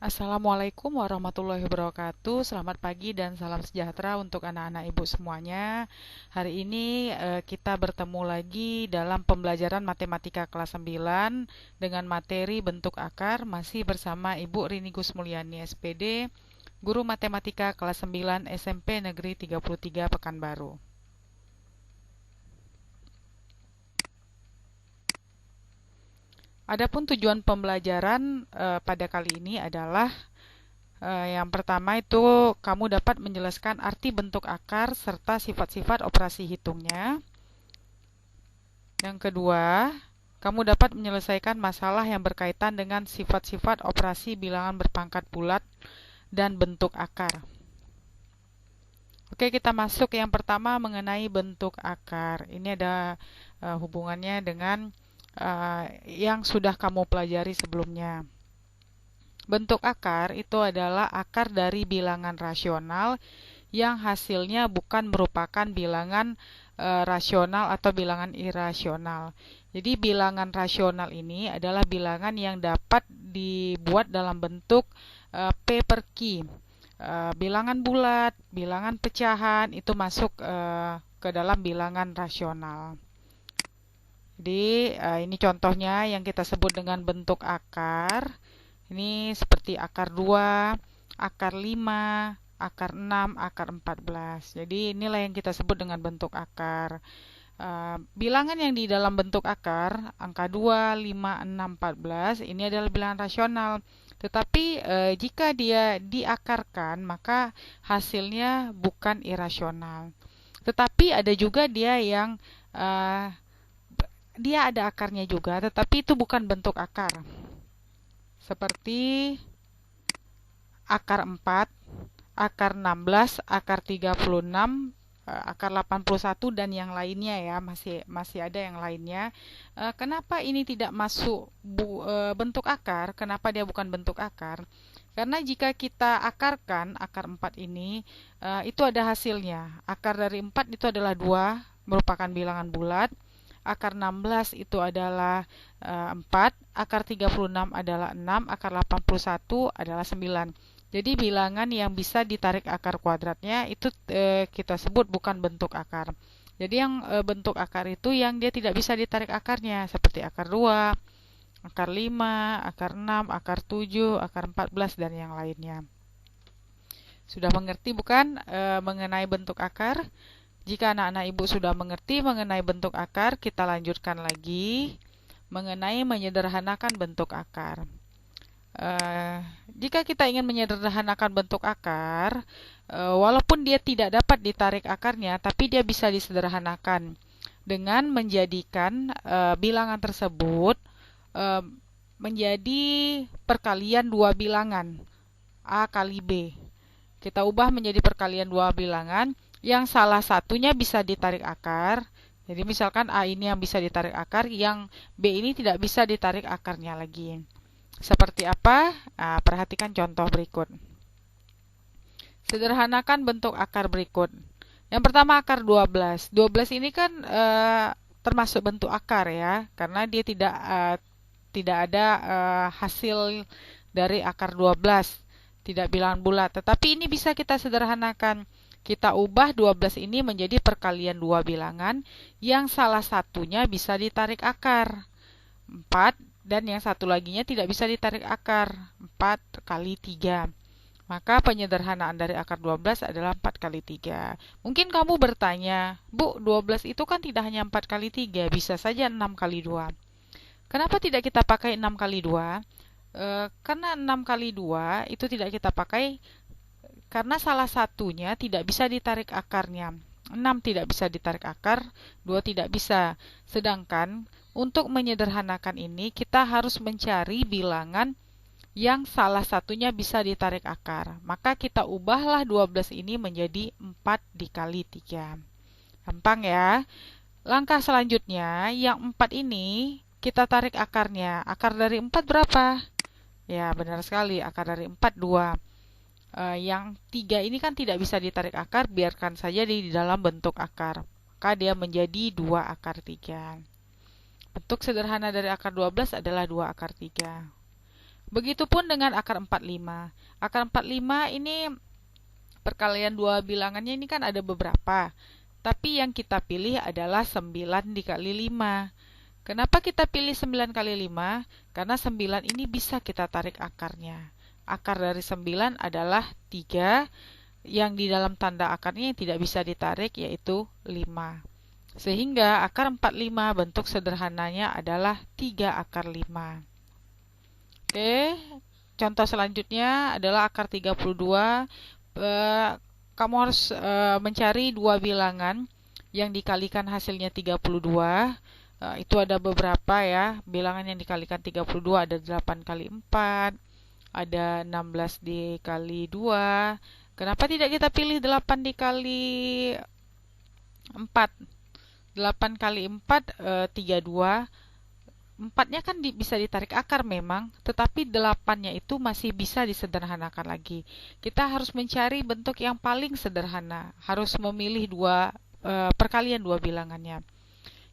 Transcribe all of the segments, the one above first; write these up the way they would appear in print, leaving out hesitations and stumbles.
Assalamualaikum warahmatullahi wabarakatuh. Selamat pagi dan salam sejahtera untuk anak-anak ibu semuanya. Hari ini kita bertemu lagi dalam pembelajaran matematika kelas 9 dengan materi bentuk akar, masih bersama Ibu Rini Gusmulyani SPD, guru matematika kelas 9 SMP Negeri 33 Pekanbaru. Adapun tujuan pembelajaran pada kali ini adalah yang pertama itu kamu dapat menjelaskan arti bentuk akar serta sifat-sifat operasi hitungnya. Yang kedua, kamu dapat menyelesaikan masalah yang berkaitan dengan sifat-sifat operasi bilangan berpangkat bulat dan bentuk akar. Oke, kita masuk yang pertama mengenai bentuk akar. Ini ada hubungannya dengan yang sudah kamu pelajari sebelumnya. Bentuk akar itu adalah akar dari bilangan rasional yang hasilnya bukan merupakan bilangan rasional atau bilangan irasional. Jadi bilangan rasional ini adalah bilangan yang dapat dibuat dalam bentuk P per Q. Bilangan bulat, bilangan pecahan itu masuk ke dalam bilangan rasional. Jadi ini contohnya yang kita sebut dengan bentuk akar. Ini seperti akar 2, akar 5, akar 6, akar 14. Jadi inilah yang kita sebut dengan bentuk akar. Bilangan yang di dalam bentuk akar, angka 2, 5, 6, 14, ini adalah bilangan rasional. Tetapi jika dia diakarkan, maka hasilnya bukan irasional. Tetapi ada juga dia yang dia ada akarnya juga, tetapi itu bukan bentuk akar. Seperti akar 4, akar 16, akar 36, akar 81 dan yang lainnya ya, masih ada yang lainnya. Kenapa ini tidak masuk bentuk akar? Kenapa dia bukan bentuk akar? Karena jika kita akarkan akar 4 ini, itu ada hasilnya. Akar dari 4 itu adalah 2, merupakan bilangan bulat. Akar 16 itu adalah 4, akar 36 adalah 6, akar 81 adalah 9. Jadi bilangan yang bisa ditarik akar kuadratnya itu kita sebut bukan bentuk akar. Jadi yang bentuk akar itu yang dia tidak bisa ditarik akarnya, seperti akar 2, akar 5, akar 6, akar 7, akar 14 dan yang lainnya. Sudah mengerti bukan mengenai bentuk akar? Jika anak-anak ibu sudah mengerti mengenai bentuk akar, kita lanjutkan lagi mengenai menyederhanakan bentuk akar. Jika kita ingin menyederhanakan bentuk akar, walaupun dia tidak dapat ditarik akarnya, tapi dia bisa disederhanakan dengan menjadikan bilangan tersebut menjadi perkalian dua bilangan, A kali B. Kita ubah menjadi perkalian dua bilangan yang salah satunya bisa ditarik akar. Jadi misalkan A ini yang bisa ditarik akar, yang B ini tidak bisa ditarik akarnya lagi. Seperti apa? Nah, perhatikan contoh berikut. Sederhanakan bentuk akar berikut. Yang pertama akar 12. 12 ini kan termasuk bentuk akar ya, karena dia tidak ada hasil dari akar 12, tidak bilangan bulat. Tetapi ini bisa kita sederhanakan. Kita ubah 12 ini menjadi perkalian dua bilangan yang salah satunya bisa ditarik akar, 4, dan yang satu laginya tidak bisa ditarik akar, 4 kali 3. Maka penyederhanaan dari akar 12 adalah 4 kali 3. Mungkin kamu bertanya, Bu, 12 itu kan tidak hanya 4 kali 3, bisa saja 6 kali 2. Kenapa tidak kita pakai 6 kali 2? Karena 6 kali 2 itu tidak kita pakai karena salah satunya tidak bisa ditarik akarnya. 6 tidak bisa ditarik akar, 2 tidak bisa. Sedangkan untuk menyederhanakan ini kita harus mencari bilangan yang salah satunya bisa ditarik akar. Maka kita ubahlah 12 ini menjadi 4 dikali 3. Gampang ya. Langkah selanjutnya, yang 4 ini kita tarik akarnya. Akar dari 4 berapa? Ya, benar sekali. Akar dari 4, 2. Yang 3 ini kan tidak bisa ditarik akar, biarkan saja di dalam bentuk akar. Maka dia menjadi 2 akar 3. Bentuk sederhana dari akar 12 adalah 2 akar 3. Begitupun dengan akar 45. Akar 45 ini perkalian dua bilangannya ini kan ada beberapa. Tapi yang kita pilih adalah 9 dikali 5. Kenapa kita pilih 9 kali 5? Karena 9 ini bisa kita tarik akarnya. Akar dari 9 adalah 3, yang di dalam tanda akarnya yang tidak bisa ditarik yaitu 5. Sehingga akar 45 bentuk sederhananya adalah 3 akar 5. Oke, contoh selanjutnya adalah akar 32. Kamu harus mencari dua bilangan yang dikalikan hasilnya 32. Itu ada beberapa ya. Bilangan yang dikalikan 32 ada 8 kali 4, ada 16 dikali 2. Kenapa tidak kita pilih 8 dikali 4? 8 kali 4, 32. 4-nya kan bisa ditarik akar memang, tetapi 8-nya itu masih bisa disederhanakan lagi. Kita harus mencari bentuk yang paling sederhana. Harus memilih perkalian dua bilangannya.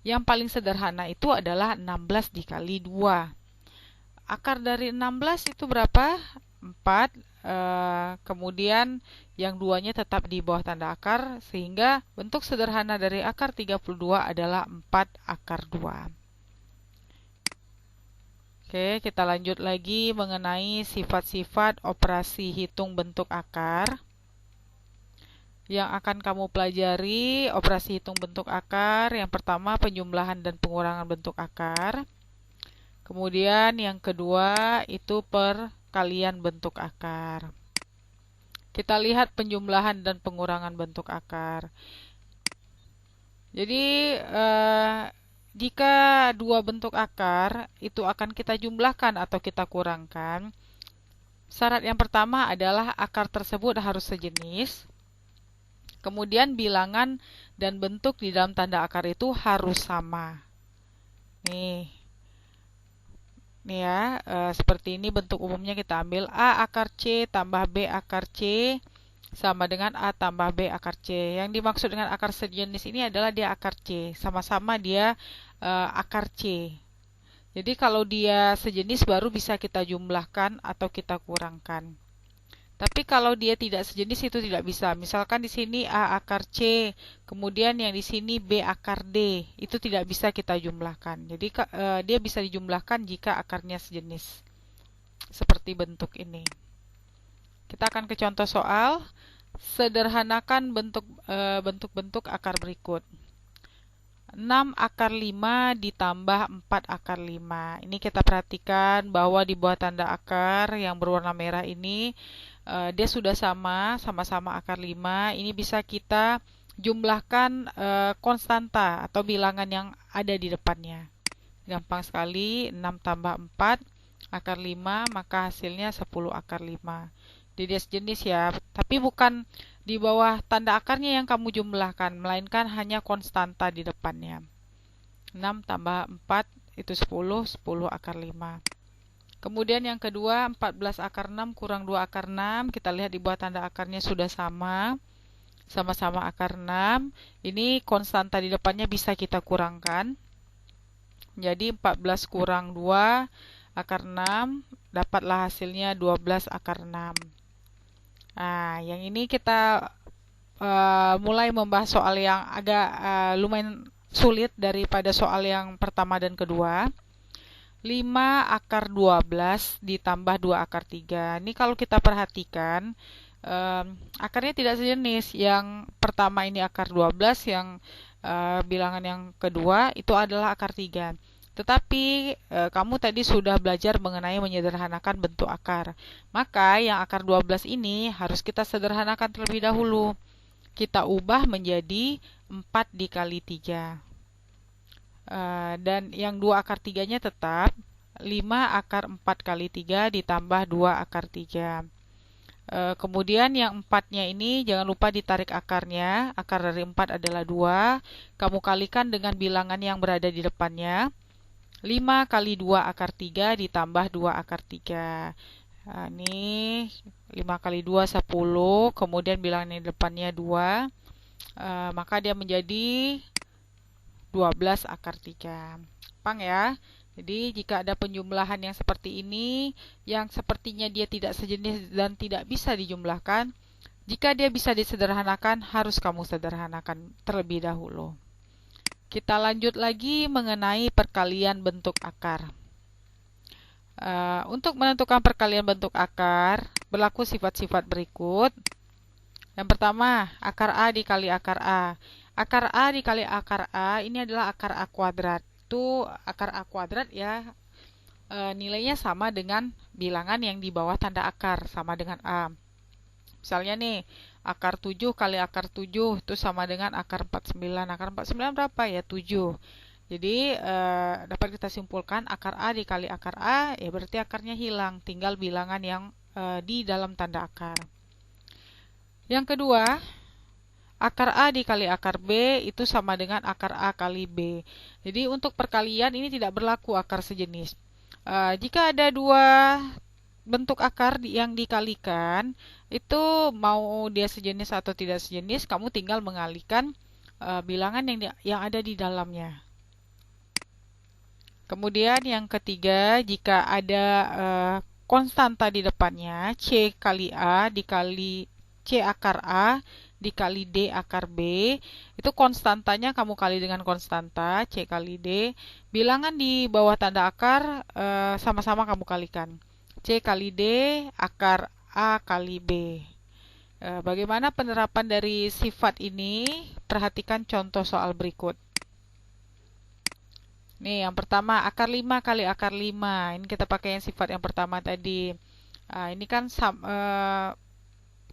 Yang paling sederhana itu adalah 16 dikali 2. Akar dari 16 itu berapa? 4. Kemudian yang duanya tetap di bawah tanda akar, sehingga bentuk sederhana dari akar 32 adalah 4 akar 2. Oke, kita lanjut lagi mengenai sifat-sifat operasi hitung bentuk akar. Yang akan kamu pelajari operasi hitung bentuk akar, yang pertama penjumlahan dan pengurangan bentuk akar. Kemudian yang kedua itu perkalian bentuk akar. Kita lihat penjumlahan dan pengurangan bentuk akar. Jadi jika dua bentuk akar itu akan kita jumlahkan atau kita kurangkan, syarat yang pertama adalah akar tersebut harus sejenis. Kemudian bilangan dan bentuk di dalam tanda akar itu harus sama. Nih ya, seperti ini bentuk umumnya kita ambil A akar C tambah B akar C sama dengan A tambah B akar C. Yang dimaksud dengan akar sejenis ini adalah dia akar C. Sama-sama dia akar C. Jadi kalau dia sejenis baru bisa kita jumlahkan atau kita kurangkan. Tapi kalau dia tidak sejenis itu tidak bisa. Misalkan di sini A akar C, kemudian yang di sini B akar D. Itu tidak bisa kita jumlahkan. Jadi dia bisa dijumlahkan jika akarnya sejenis. Seperti bentuk ini. Kita akan ke contoh soal. Sederhanakan bentuk-bentuk akar berikut. 6 akar 5 ditambah 4 akar 5. Ini kita perhatikan bahwa di bawah tanda akar yang berwarna merah ini, dia sudah sama-sama akar 5. Ini bisa kita jumlahkan konstanta atau bilangan yang ada di depannya. Gampang sekali, 6 tambah 4 akar 5, maka hasilnya 10 akar 5. Dia sejenis ya, tapi bukan di bawah tanda akarnya yang kamu jumlahkan, melainkan hanya konstanta di depannya. 6 tambah 4 itu 10, 10 akar 5. Kemudian yang kedua, 14 akar 6 kurang 2 akar 6. Kita lihat di bawah tanda akarnya sudah sama-sama akar 6. Ini konstanta di depannya bisa kita kurangkan. Jadi 14 kurang 2 akar 6, dapatlah hasilnya 12 akar 6. Nah, yang ini kita mulai membahas soal yang agak lumayan sulit daripada soal yang pertama dan kedua. 5 akar 12 ditambah 2 akar 3. Ini kalau kita perhatikan, akarnya tidak sejenis. Yang pertama ini akar 12, yang bilangan yang kedua itu adalah akar 3. Tetapi kamu tadi sudah belajar mengenai menyederhanakan bentuk akar. Maka yang akar 12 ini harus kita sederhanakan terlebih dahulu. Kita ubah menjadi 4 dikali 3. Dan yang 2 akar 3-nya tetap 5 akar 4 kali 3 ditambah 2 akar 3. Kemudian yang 4-nya ini jangan lupa ditarik akarnya. Akar dari 4 adalah 2. Kamu kalikan dengan bilangan yang berada di depannya. 5 kali 2 akar 3 ditambah 2 akar 3. Nah, ini 5 kali 2 10. Kemudian bilangan yang di depannya 2. Maka dia menjadi 12 akar 3. Gampang ya. Jadi jika ada penjumlahan yang seperti ini, yang sepertinya dia tidak sejenis dan tidak bisa dijumlahkan, jika dia bisa disederhanakan, harus kamu sederhanakan terlebih dahulu. Kita lanjut lagi mengenai perkalian bentuk akar. Untuk menentukan perkalian bentuk akar, berlaku sifat-sifat berikut. Yang pertama, akar A dikali akar A. Akar A dikali akar A ini adalah akar A kuadrat. Itu akar A kuadrat ya, nilainya sama dengan bilangan yang di bawah tanda akar, sama dengan A. Misalnya nih, akar 7 kali akar 7 itu sama dengan akar 49. Akar 49 berapa ya? 7. Jadi dapat kita simpulkan akar A dikali akar A, ya berarti akarnya hilang, tinggal bilangan yang di dalam tanda akar. Yang kedua, akar A dikali akar B itu sama dengan akar A kali B. Jadi untuk perkalian ini tidak berlaku akar sejenis. Jika ada dua bentuk akar yang dikalikan, itu mau dia sejenis atau tidak sejenis, kamu tinggal mengalihkan bilangan yang ada di dalamnya. Kemudian yang ketiga, jika ada konstanta di depannya, C kali A dikali C akar A dikali D akar B, itu konstantanya kamu kali dengan konstanta C kali D. Bilangan di bawah tanda akar sama-sama kamu kalikan. C kali D akar A kali B. Bagaimana penerapan dari sifat ini? Perhatikan contoh soal berikut. Nih, yang pertama akar 5 kali akar 5. Ini kita pakai yang sifat yang pertama tadi. Ini kan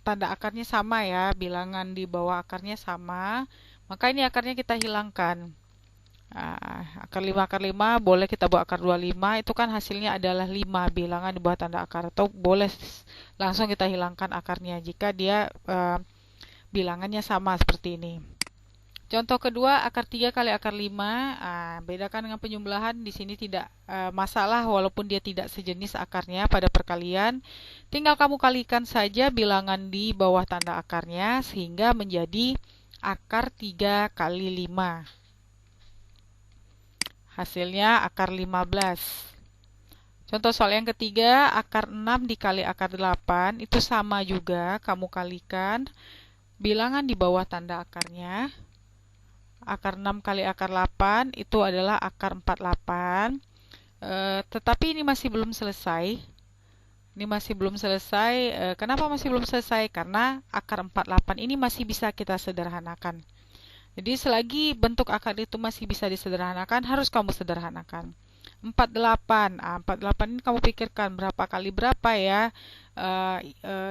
tanda akarnya sama ya, bilangan di bawah akarnya sama. Maka ini akarnya kita hilangkan. Akar 5 boleh kita buat akar 25, itu kan hasilnya adalah 5 bilangan di bawah tanda akar. Atau boleh langsung kita hilangkan akarnya jika dia bilangannya sama seperti ini. Contoh kedua, akar 3 kali akar 5. Bedakan dengan penjumlahan, di sini tidak masalah walaupun dia tidak sejenis akarnya pada perkalian. Tinggal kamu kalikan saja bilangan di bawah tanda akarnya sehingga menjadi akar 3 kali 5. Hasilnya akar 15. Contoh soal yang ketiga, akar 6 dikali akar 8 itu sama juga, kamu kalikan bilangan di bawah tanda akarnya. Akar 6 kali akar 8 itu adalah akar 48. Tetapi ini masih belum selesai. Kenapa masih belum selesai? Karena akar 48 ini masih bisa kita sederhanakan. Jadi selagi bentuk akar itu masih bisa disederhanakan, harus kamu sederhanakan. 48. 48 ini kamu pikirkan berapa kali berapa ya,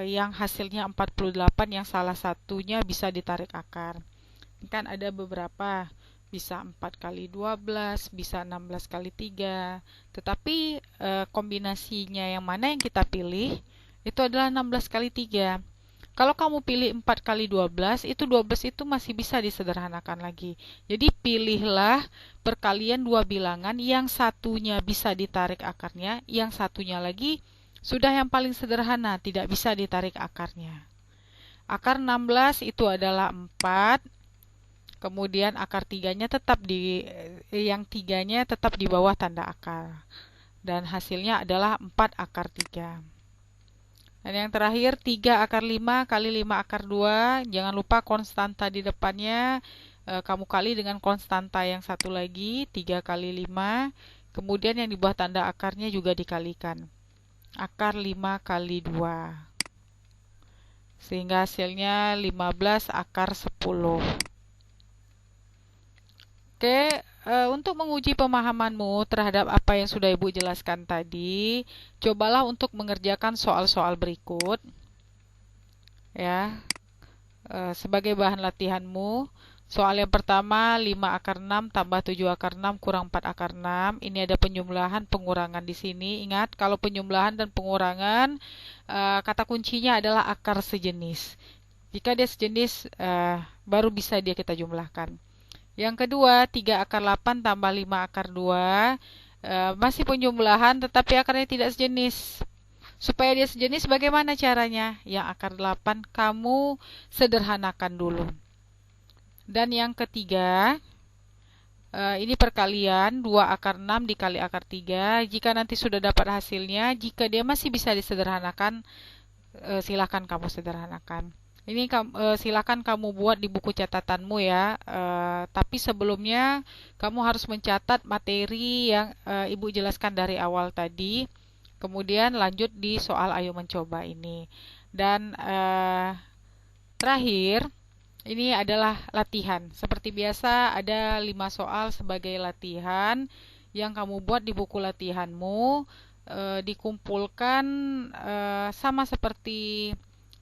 yang hasilnya 48 yang salah satunya bisa ditarik akar. Kan ada beberapa, bisa 4 kali 12, bisa 16 kali 3. Tetapi kombinasinya yang mana yang kita pilih itu adalah 16 kali 3. Kalau kamu pilih 4 kali 12, itu 12 itu masih bisa disederhanakan lagi. Jadi pilihlah perkalian dua bilangan yang satunya bisa ditarik akarnya, yang satunya lagi sudah yang paling sederhana, tidak bisa ditarik akarnya. Akar 16 itu adalah 4. Kemudian akar tiganya tetap di bawah tanda akar. Dan hasilnya adalah 4 akar 3. Dan yang terakhir 3 akar 5 kali 5 akar 2. Jangan lupa konstanta di depannya kamu kali dengan konstanta yang satu lagi, 3 kali 5. Kemudian yang di bawah tanda akarnya juga dikalikan. Akar 5 kali 2. Sehingga hasilnya 15 akar 10. Oke, untuk menguji pemahamanmu terhadap apa yang sudah Ibu jelaskan tadi, cobalah untuk mengerjakan soal-soal berikut. Ya, sebagai bahan latihanmu. Soal yang pertama, 5 akar 6 tambah 7 akar 6 kurang 4 akar 6. Ini ada penjumlahan, pengurangan di sini. Ingat, kalau penjumlahan dan pengurangan, kata kuncinya adalah akar sejenis. Jika dia sejenis, baru bisa dia kita jumlahkan. Yang kedua, 3 akar 8 tambah 5 akar 2. Masih penjumlahan tetapi akarnya tidak sejenis. Supaya dia sejenis bagaimana caranya? Yang akar 8 kamu sederhanakan dulu. Dan yang ketiga, Ini perkalian 2 akar 6 dikali akar 3. Jika nanti sudah dapat hasilnya, jika dia masih bisa disederhanakan, silakan kamu sederhanakan. Ini silakan kamu buat di buku catatanmu ya. Tapi sebelumnya kamu harus mencatat materi yang Ibu jelaskan dari awal tadi. Kemudian lanjut di soal ayo mencoba ini. Dan terakhir, ini adalah latihan. Seperti biasa, ada 5 soal sebagai latihan yang kamu buat di buku latihanmu, dikumpulkan sama seperti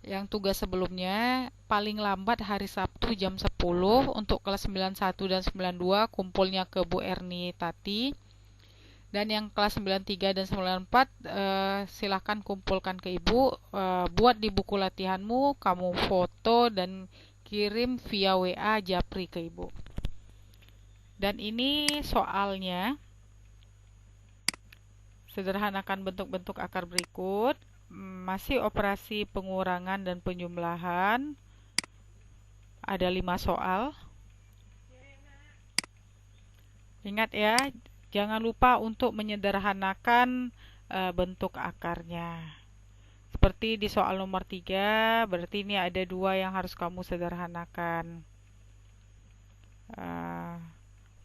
yang tugas sebelumnya, paling lambat hari Sabtu jam 10 untuk kelas 91 dan 92 kumpulnya ke Bu Erni Tati. Dan yang kelas 93 dan 94 silahkan kumpulkan ke Ibu, buat di buku latihanmu, kamu foto dan kirim via WA Japri ke Ibu. Dan ini soalnya, sederhanakan bentuk-bentuk akar berikut, masih operasi pengurangan dan penjumlahan, ada 5 soal. Ingat ya, jangan lupa untuk menyederhanakan bentuk akarnya. Seperti di soal nomor 3, berarti ini ada 2 yang harus kamu sederhanakan.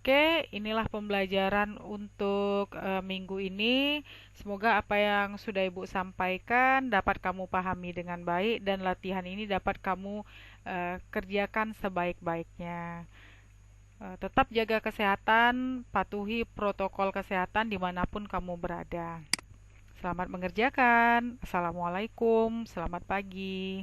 Oke, inilah pembelajaran untuk minggu ini. Semoga apa yang sudah Ibu sampaikan dapat kamu pahami dengan baik dan latihan ini dapat kamu kerjakan sebaik-baiknya. Tetap jaga kesehatan, patuhi protokol kesehatan dimanapun kamu berada. Selamat mengerjakan. Assalamualaikum, selamat pagi.